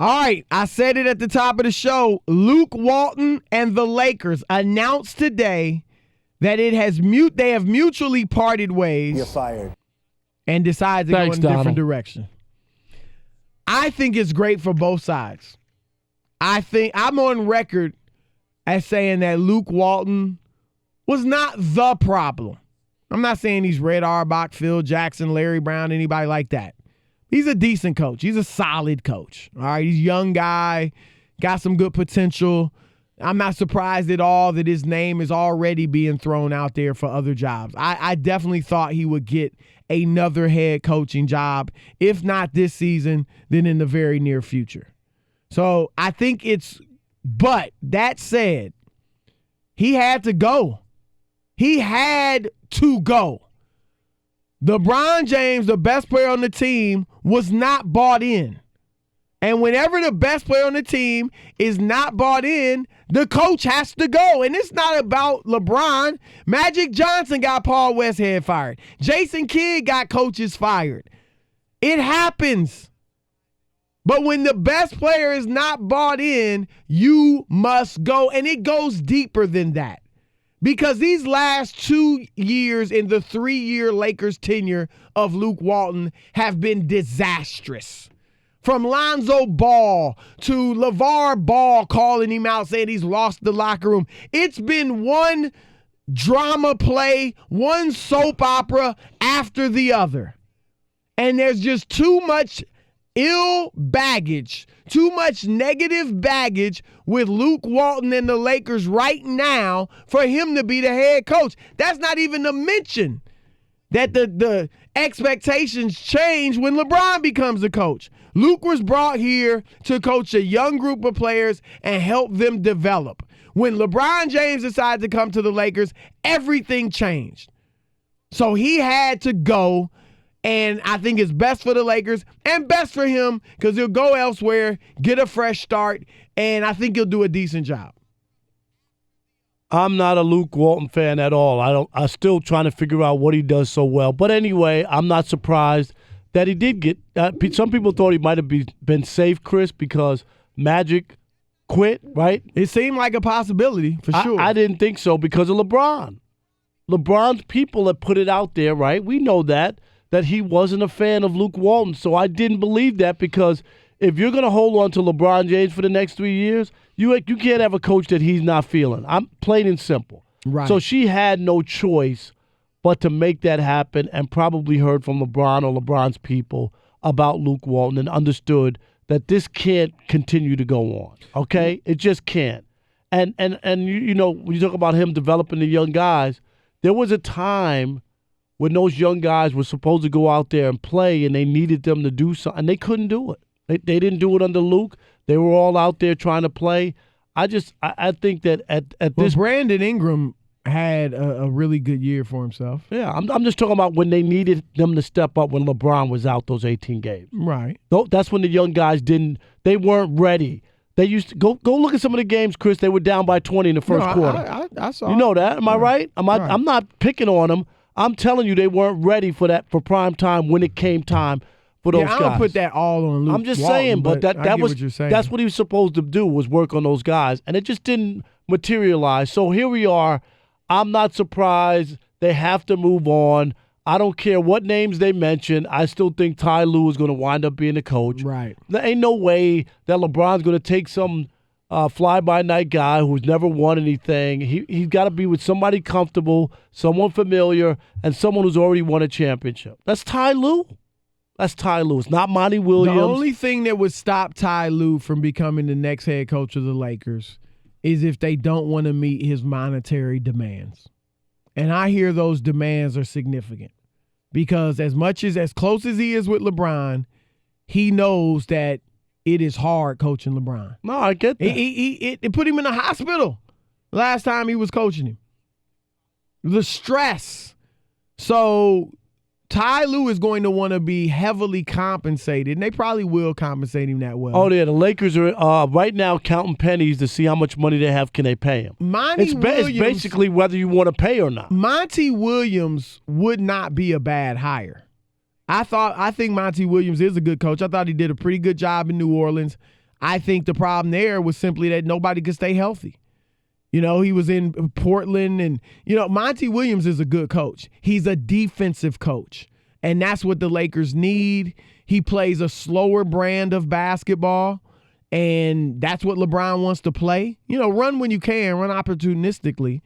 All right, I said it at the top of the show. Luke Walton and the Lakers announced today that they have mutually parted ways. You're fired. And decided to go in a different direction. I think it's great for both sides. I think I'm on record as saying that Luke Walton was not the problem. I'm not saying he's Red Auerbach, Phil Jackson, Larry Brown, anybody like that. He's a decent coach. He's a solid coach. All right, he's a young guy, got some good potential. I'm not surprised at all that his name is already being thrown out there for other jobs. I definitely thought he would get another head coaching job, if not this season, then in the very near future. So I think but that said, he had to go. He had to go. LeBron James, the best player on the team, was not bought in. And whenever the best player on the team is not bought in, the coach has to go. And it's not about LeBron. Magic Johnson got Paul Westhead fired. Jason Kidd got coaches fired. It happens. But when the best player is not bought in, you must go. And it goes deeper than that. Because these last 2 years in the 3-year Lakers tenure of Luke Walton have been disastrous. From Lonzo Ball to LeVar Ball calling him out, saying he's lost the locker room. It's been one drama play, one soap opera after the other. And there's just too much ill baggage, too much negative baggage with Luke Walton and the Lakers right now for him to be the head coach. That's not even to mention that the expectations change when LeBron becomes the coach. Luke was brought here to coach a young group of players and help them develop. When LeBron James decided to come to the Lakers, everything changed. So he had to go, and I think it's best for the Lakers and best for him because he'll go elsewhere, get a fresh start, and I think he'll do a decent job. I'm not a Luke Walton fan at all. I'm still trying to figure out what he does so well. But anyway, I'm not surprised that he did get some people thought he might have been safe, Chris, because Magic quit, right? It seemed like a possibility, for sure. I didn't think so because of LeBron. LeBron's people have put it out there, right? We know that he wasn't a fan of Luke Walton. So I didn't believe that because if you're going to hold on to LeBron James for the next 3 years, you can't have a coach that he's not feeling. I'm plain and simple. Right. So she had no choice but to make that happen and probably heard from LeBron or LeBron's people about Luke Walton and understood that this can't continue to go on, okay? It just can't. And you know, when you talk about him developing the young guys, there was a time when those young guys were supposed to go out there and play and they needed them to do something, and they couldn't do it. They didn't do it under Luke. They were all out there trying to play. I think that at this... Brandon Ingram had a really good year for himself. Yeah, I'm just talking about when they needed them to step up when LeBron was out those 18 games. Right. That's when the young guys they weren't ready. They used to go look at some of the games, Chris. They were down by 20 in the first quarter. I saw. You know that? Am I right? I'm not picking on them. I'm telling you they weren't ready for prime time when it came time for those guys. I don't put that all on Luke. I'm just Walton, saying, but that's what he was supposed to do, was work on those guys, and it just didn't materialize. So here we are. I'm not surprised. They have to move on. I don't care what names they mention. I still think Ty Lue is going to wind up being the coach. Right. There ain't no way that LeBron's going to take some fly-by-night guy who's never won anything. He's got to be with somebody comfortable, someone familiar, and someone who's already won a championship. That's Ty Lue. That's Ty Lue. It's not Monty Williams. The only thing that would stop Ty Lue from becoming the next head coach of the Lakers is if they don't want to meet his monetary demands. And I hear those demands are significant because as close as he is with LeBron, he knows that it is hard coaching LeBron. No, I get that. It put him in the hospital last time he was coaching him. The stress. So Ty Lue is going to want to be heavily compensated, and they probably will compensate him that well. Oh, yeah. The Lakers are right now counting pennies to see how much money they have. Can they pay him? It's basically whether you want to pay or not. Monty Williams would not be a bad hire. I think Monty Williams is a good coach. I thought he did a pretty good job in New Orleans. I think the problem there was simply that nobody could stay healthy. You know, he was in Portland, and, you know, Monty Williams is a good coach. He's a defensive coach, and that's what the Lakers need. He plays a slower brand of basketball, and that's what LeBron wants to play. You know, run when you can, run opportunistically.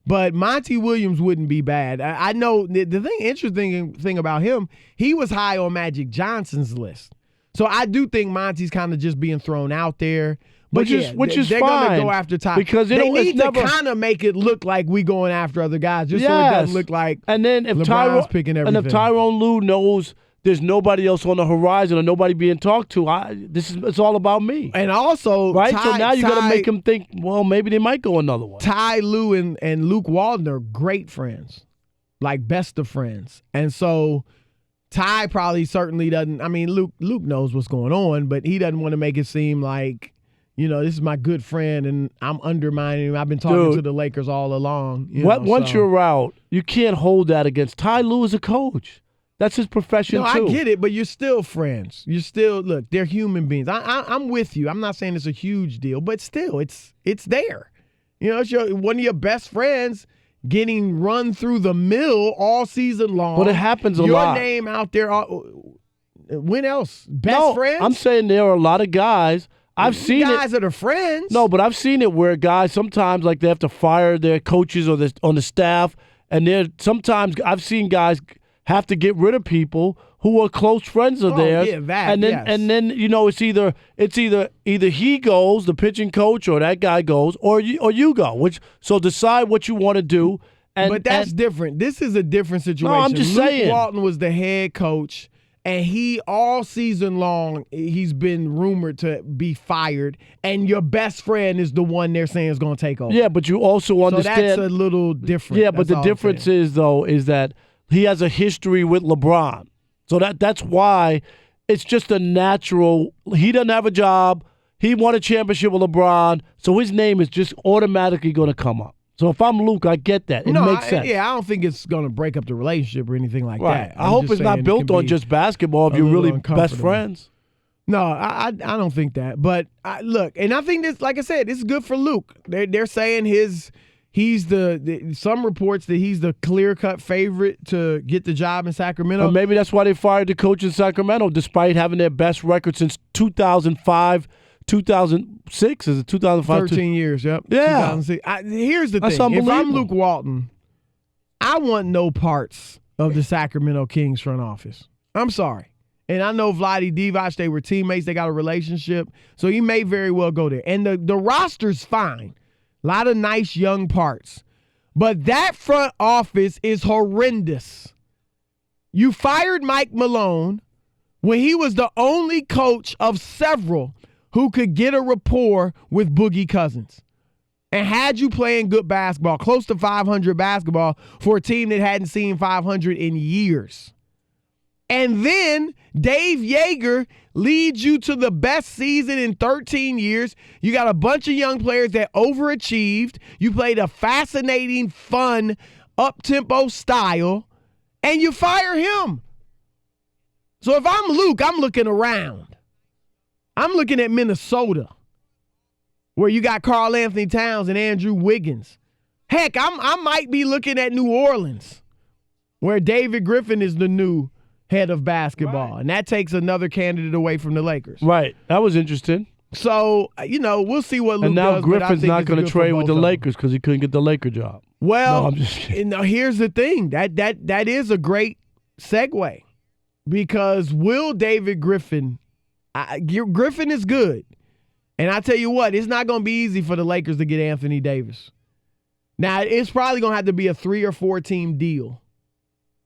But Monty Williams wouldn't be bad. I know the interesting thing about him, he was high on Magic Johnson's list. So I do think Monty's kind of just being thrown out there. But which is they're fine. They're going to go after Ty. Because they need to kind of make it look like we going after other guys, just so it doesn't look like and then if LeBron's picking everything. And if Tyronn Lue knows there's nobody else on the horizon or nobody being talked to, it's all about me. And also, right? So now you got to make him think, well, maybe they might go another one. Ty Lue and Luke Walton are great friends, like best of friends. And so Ty probably certainly doesn't. I mean, Luke knows what's going on, but he doesn't want to make it seem like, you know, this is my good friend and I'm undermining him. I've been talking to the Lakers all along. Once you're out, you can't hold that against Ty Lue as a coach. That's his profession, too. I get it, but you're still friends. You're still, look, they're human beings. I'm with you. I'm not saying it's a huge deal, but still, it's there. You know, it's one of your best friends getting run through the mill all season long. But it happens a lot. Your name out there. When else? Best friends? I'm saying there are a lot of guys. I've seen guys that are friends. No, but I've seen it where guys sometimes, like, they have to fire their coaches or on the staff, and sometimes I've seen guys have to get rid of people who are close friends of theirs. Yeah, and then you know it's either he goes, the pitching coach, or that guy goes, or you go. So decide what you want to do. But that's different. This is a different situation. No, I'm just saying. Luke Walton was the head coach, and he all season long he's been rumored to be fired, and your best friend is the one they're saying is going to take over. Yeah, but you also understand. So that's a little different. Yeah, but the difference is that he has a history with LeBron. So that's why it's just a natural. He doesn't have a job. He won a championship with LeBron, so his name is just automatically going to come up. So if I'm Luke, I get that. It makes sense. Yeah, I don't think it's going to break up the relationship or anything like that. I hope it's not built on just basketball if you're really best friends. No, I don't think that. But look, and I think this, like I said, this is good for Luke. They're saying he's some reports that he's the clear-cut favorite to get the job in Sacramento. Or maybe that's why they fired the coach in Sacramento, despite having their best record since 2005, 2006. Is it 2005? 13 years, yep. Yeah. Here's the thing. If I'm Luke Walton, I want no parts of the Sacramento Kings front office. I'm sorry. And I know Vlade Divac, they were teammates. They got a relationship. So he may very well go there. And the roster's fine. A lot of nice young parts. But that front office is horrendous. You fired Mike Malone when he was the only coach of several who could get a rapport with Boogie Cousins and had you playing good basketball, close to 500 basketball for a team that hadn't seen 500 in years. And then Dave Yeager leads you to the best season in 13 years. You got a bunch of young players that overachieved. You played a fascinating, fun, up-tempo style, and you fire him. So if I'm Luke, I'm looking around. I'm looking at Minnesota, where you got Karl Anthony Towns and Andrew Wiggins. Heck, I might be looking at New Orleans, where David Griffin is the new head of basketball, and that takes another candidate away from the Lakers. Right. That was interesting. So, we'll see what Luke does. And now Griffin's not going to trade with the Lakers because he couldn't get the Laker job. Well, no, I'm just kidding. Here's the thing. That is a great segue, because will David Griffin Griffin is good. And I tell you what, it's not going to be easy for the Lakers to get Anthony Davis. Now, it's probably going to have to be a 3 or 4 team deal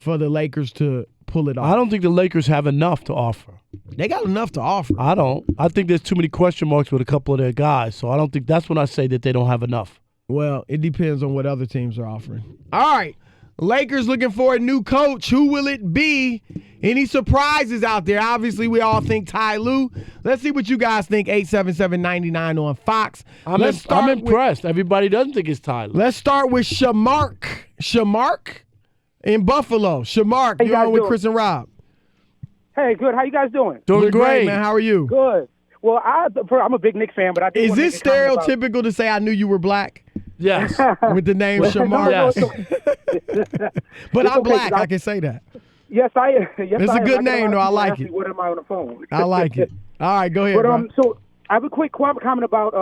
for the Lakers to pull it off. I don't think the Lakers have enough to offer. They got enough to offer. I don't. I think there's too many question marks with a couple of their guys, so I don't think that's when I say that they don't have enough. Well, it depends on what other teams are offering. All right. Lakers looking for a new coach. Who will it be? Any surprises out there? Obviously, we all think Ty Lue. Let's see what you guys think. 877-99 on Fox. I'm impressed. Everybody doesn't think it's Ty Lue. Let's start with Shamark. Shamark in Buffalo. Shamark, you're on with Chris and Rob. Hey, good. How you guys doing? Doing great, man. How are you? Good. Well, I'm a big Knicks fan, but I did. Is this stereotypical to say I knew you were black? Yes. With the name Shamar. Yes. But I'm black. I can say that. Yes, I am. It's a good name, though. I like it. What am I on the phone? I like it. All right, go ahead. But so I have a quick comment about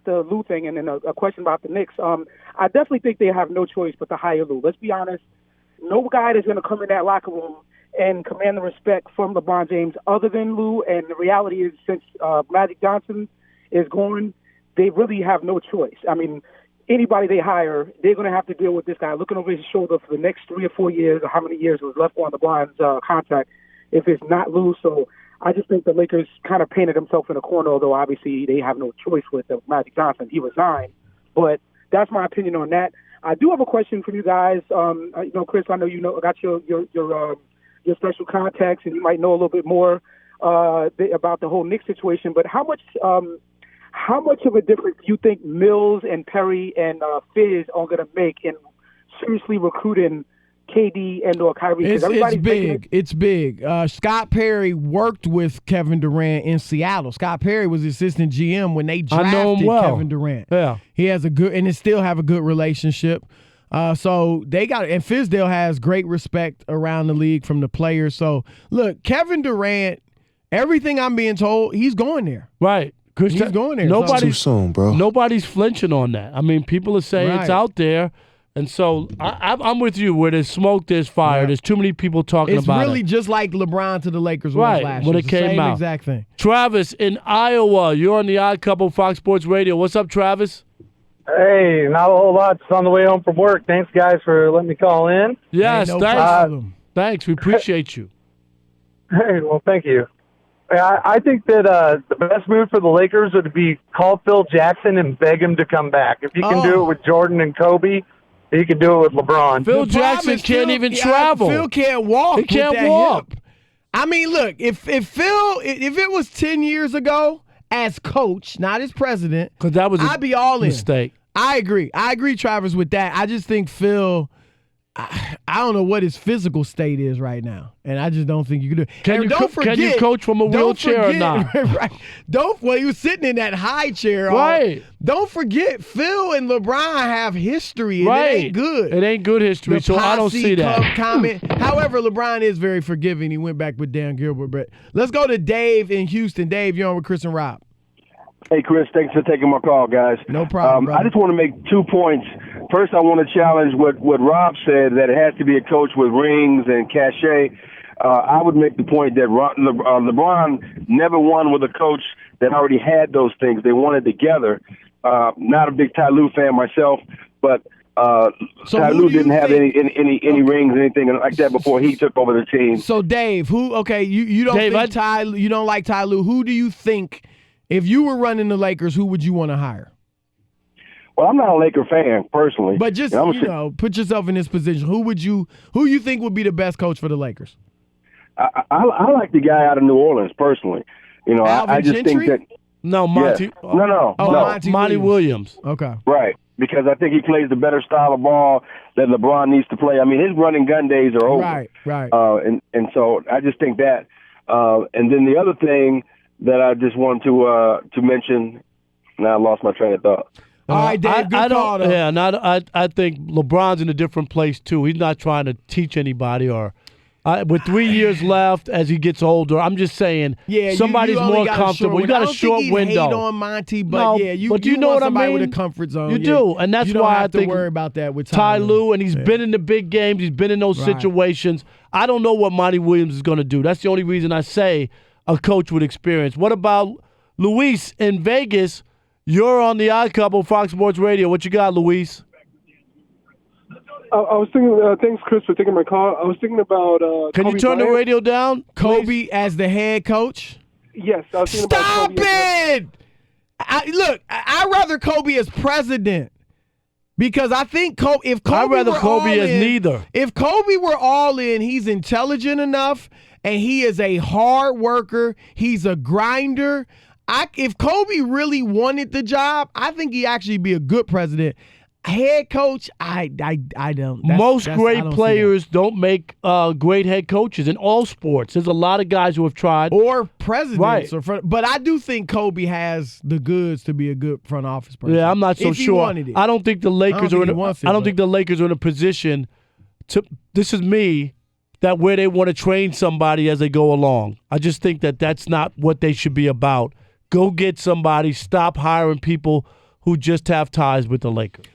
the Lou thing, and then a question about the Knicks. I definitely think they have no choice but to hire Lou. Let's be honest. No guy is going to come in that locker room and command the respect from LeBron James other than Lou. And the reality is, since Magic Johnson is gone, they really have no choice. I mean, anybody they hire, they're going to have to deal with this guy looking over his shoulder for the next 3 or 4 years, or how many years was left on LeBron's contract, if it's not Lou. So I just think the Lakers kind of painted themselves in a corner, although obviously they have no choice with Magic Johnson. He resigned. But that's my opinion on that. I do have a question for you guys. Chris, I know I got your special contacts, and you might know a little bit more about the whole Knicks situation. But how much of a difference do you think Mills and Perry and Fizz are going to make in seriously recruiting KD and or Kyrie? It's big. It's big. Scott Perry worked with Kevin Durant in Seattle. Scott Perry was the assistant GM when they drafted Kevin Durant. Yeah, he has and they still have a good relationship. So they and Fizdale has great respect around the league from the players. So look, Kevin Durant, everything I'm being told, he's going there. Right. He's going there. Nobody's too soon, bro. Nobody's flinching on that. I mean, people are saying it's out there. And so I'm with you. Where there's smoke, there's fire. Yeah. There's too many people talking about it. It's really just like LeBron to the Lakers was last year. When it came out. Exact thing. Travis in Iowa, you're on the Odd Couple Fox Sports Radio. What's up, Travis? Hey, not a whole lot. Just on the way home from work. Thanks, guys, for letting me call in. Yes, thanks. We appreciate you. Hey, well, thank you. I think that the best move for the Lakers would be call Phil Jackson and beg him to come back. If you can do it with Jordan and Kobe, he can do it with LeBron. Phil Jackson can't even travel. Phil can't walk. He can't walk. Hip. I mean, look, if it was 10 years ago as coach, not as president, because that was I'd be all in. Mistake. I agree, Travis, with that. I just think Phil, I don't know what his physical state is right now, and I just don't think you can do it. Can you coach from a wheelchair or not? Right. He was sitting in that high chair. Right. Don't forget, Phil and LeBron have history, and it ain't good. It ain't good history, so I don't see that. However, LeBron is very forgiving. He went back with Dan Gilbert. But let's go to Dave in Houston. Dave, you're on with Chris and Rob. Hey, Chris, thanks for taking my call, guys. No problem, I just want to make 2 points. First, I want to challenge what Rob said, that it has to be a coach with rings and cachet. I would make the point that LeBron never won with a coach that already had those things. They won it together. Not a big Ty Lue fan myself, but Ty Lue didn't have any rings or anything like that before he took over the team. So, Dave, you don't think you don't like Ty Lue. Who do you think, if you were running the Lakers, who would you want to hire? Well, I'm not a Laker fan personally, but just put yourself in this position. Who you think would be the best coach for the Lakers? I like the guy out of New Orleans personally. I just think that Monty. Yes. No. Monty Williams. Okay, right. Because I think he plays the better style of ball that LeBron needs to play. I mean, his running gun days are over. Right. And so I just think that. And then the other thing that I just want to mention, now I lost my train of thought. All right, Dave, good call, though. Yeah, I think LeBron's in a different place, too. He's not trying to teach anybody with 3 years left as he gets older. I'm just saying somebody's more comfortable. You got a short window. Hate on Monty, but you know what I mean? With a comfort zone. You do, and that's why I think you don't have to worry about that with Ty Lue, and he's been in the big games. He's been in those situations. I don't know what Monty Williams is going to do. That's the only reason I say a coach with experience. What about Luis in Vegas? You're on the Odd Couple, Fox Sports Radio. What you got, Luis? I was thinking, thanks, Chris, for taking my call. I was thinking about Can Kobe you turn Bryant. the radio down? Kobe please? As the head coach? Yes. I was thinking Stop about Kobe. Look, I'd rather Kobe as president. Because I think if Kobe I'd rather were Kobe all as in, neither. If Kobe were all in, he's intelligent enough, and he is a hard worker. He's a grinder. If Kobe really wanted the job, I think he'd actually be a good president. Head coach, I don't. Most great players don't make great head coaches in all sports. There's a lot of guys who have tried. Or presidents. Right. But I do think Kobe has the goods to be a good front office person. Yeah, I'm not so sure. I don't think the Lakers are in a position to, this is me, that where they want to train somebody as they go along. I just think that that's not what they should be about. Go get somebody. Stop hiring people who just have ties with the Lakers.